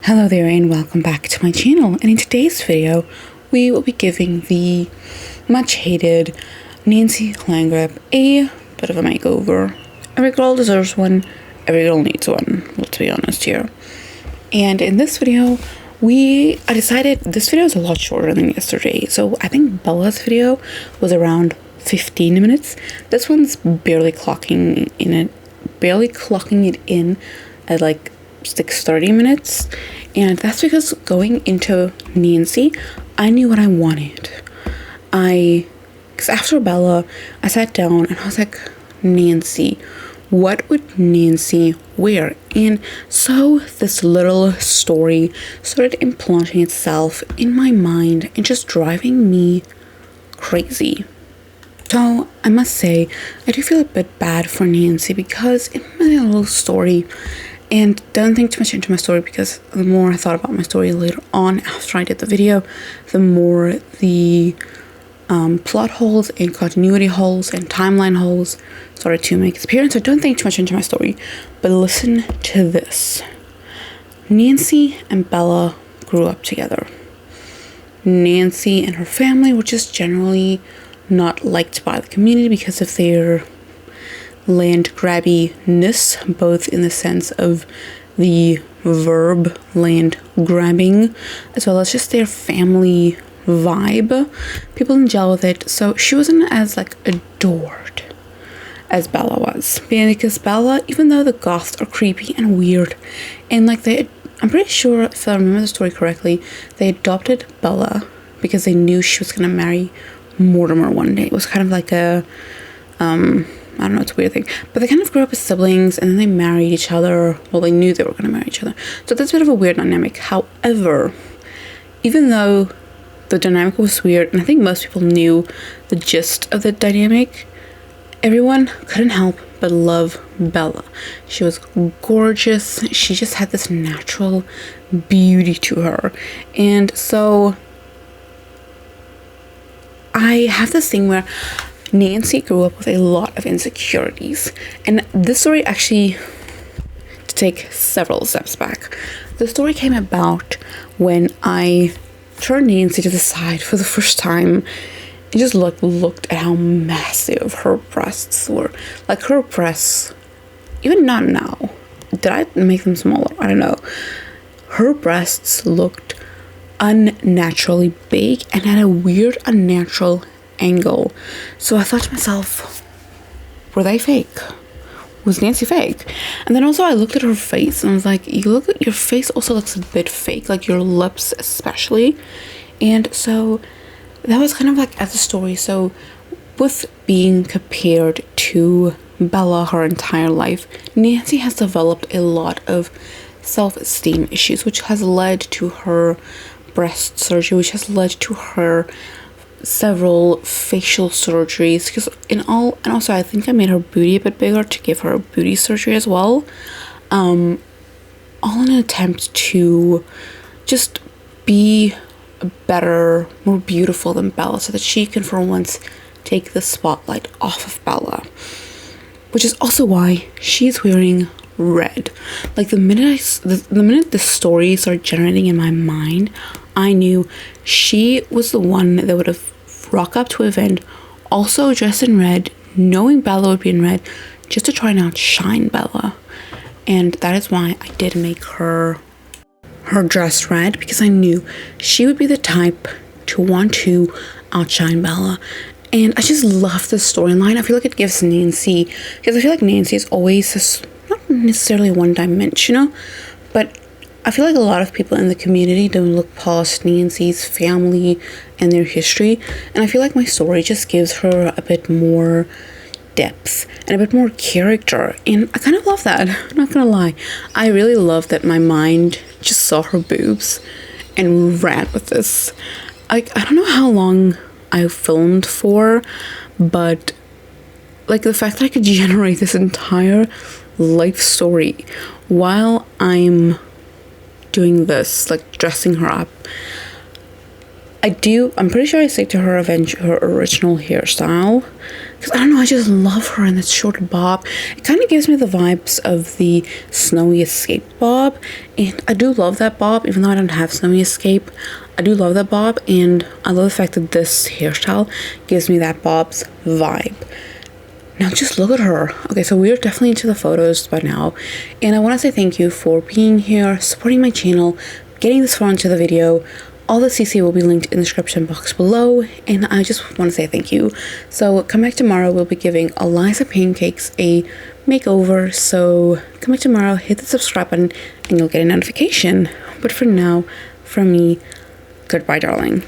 Hello there and welcome back to my channel, and in today's video we will be giving the much hated Nancy Landgraab a bit of a makeover. Every girl deserves one, every girl needs one, let's be honest here. And in this video I decided this video is a lot shorter than yesterday, so I think Bella's video was around 15 minutes. This one's barely clocking it in at like 6:30 minutes, and that's because going into Nancy, I knew what I wanted. Because after Bella, I sat down and I was like, Nancy, what would Nancy wear? And so this little story started implanting itself in my mind and just driving me crazy. So I must say, I do feel a bit bad for Nancy because in my little story, and don't think too much into my story because the more I thought about my story later on after I did the video, the more the plot holes and continuity holes and timeline holes started to make its appearance. So don't think too much into my story, but listen to this. Nancy and Bella grew up together. Nancy and her family were just generally not liked by the community because of their land grabbiness, both in the sense of the verb land grabbing as well as just their family vibe. People didn't gel with it, so she wasn't as like adored as Bella was, because Bella, even though the Goths are creepy and weird, and like I'm pretty sure, if I remember the story correctly, they adopted Bella because they knew she was gonna marry Mortimer one day. It was kind of like a I don't know, it's a weird thing, but they kind of grew up as siblings and then they married each other. Well, they knew they were going to marry each other, so that's a bit of a weird dynamic. However, even though the dynamic was weird, and I think most people knew the gist of the dynamic, everyone couldn't help but love Bella. She was gorgeous. She just had this natural beauty to her, and so I have this thing where Nancy grew up with a lot of insecurities, and this story actually, to take several steps back, the story came about when I turned Nancy to the side for the first time and just looked at how massive her breasts were. Like, her breasts, even not now, did I make them smaller? I don't know. Her breasts looked unnaturally big and had a weird unnatural angle. So I thought to myself, were they fake? Was Nancy fake? And then also I looked at her face and I was like, your face also looks a bit fake, like your lips especially. And so that was kind of like at the story. So with being compared to Bella her entire life, Nancy has developed a lot of self-esteem issues, which has led to her breast surgery, which has led to her several facial surgeries, and also I think I made her booty a bit bigger to give her a booty surgery as well, all in an attempt to just be better, more beautiful than Bella, so that she can for once take the spotlight off of Bella, which is also why she's wearing red. Like, the minute the story started generating in my mind, I knew she was the one that would have rock up to an event also dressed in red, knowing Bella would be in red, just to try and outshine Bella. And that is why I did make her dress red, because I knew she would be the type to want to outshine Bella. And I just love this storyline. I feel like it gives Nancy, because I feel like Nancy is always this, not necessarily one-dimensional, but I feel like a lot of people in the community don't look past Nancy's family and their history, and I feel like my story just gives her a bit more depth and a bit more character, and I kind of love that. I'm not gonna lie, I really love that my mind just saw her boobs and ran with this. I don't know how long I filmed for, but like, the fact that I could generate this entire life story while I'm doing this, like dressing her up, I'm pretty sure I stick to her original hairstyle. because I don't know, I just love her in that short bob. It kind of gives me the vibes of the Snowy Escape bob, and I do love that bob, even though I don't have Snowy Escape. I do love that bob, and I love the fact that this hairstyle gives me that bob's vibe. Now just look at her. Okay, so we're definitely into the photos by now, and I want to say thank you for being here, supporting my channel, getting this far into the video. All the CC will be linked in the description box below, and I just want to say thank you. So come back tomorrow, we'll be giving Eliza Pancakes a makeover, so come back tomorrow, hit the subscribe button, and you'll get a notification. But for now, from me, goodbye, darling.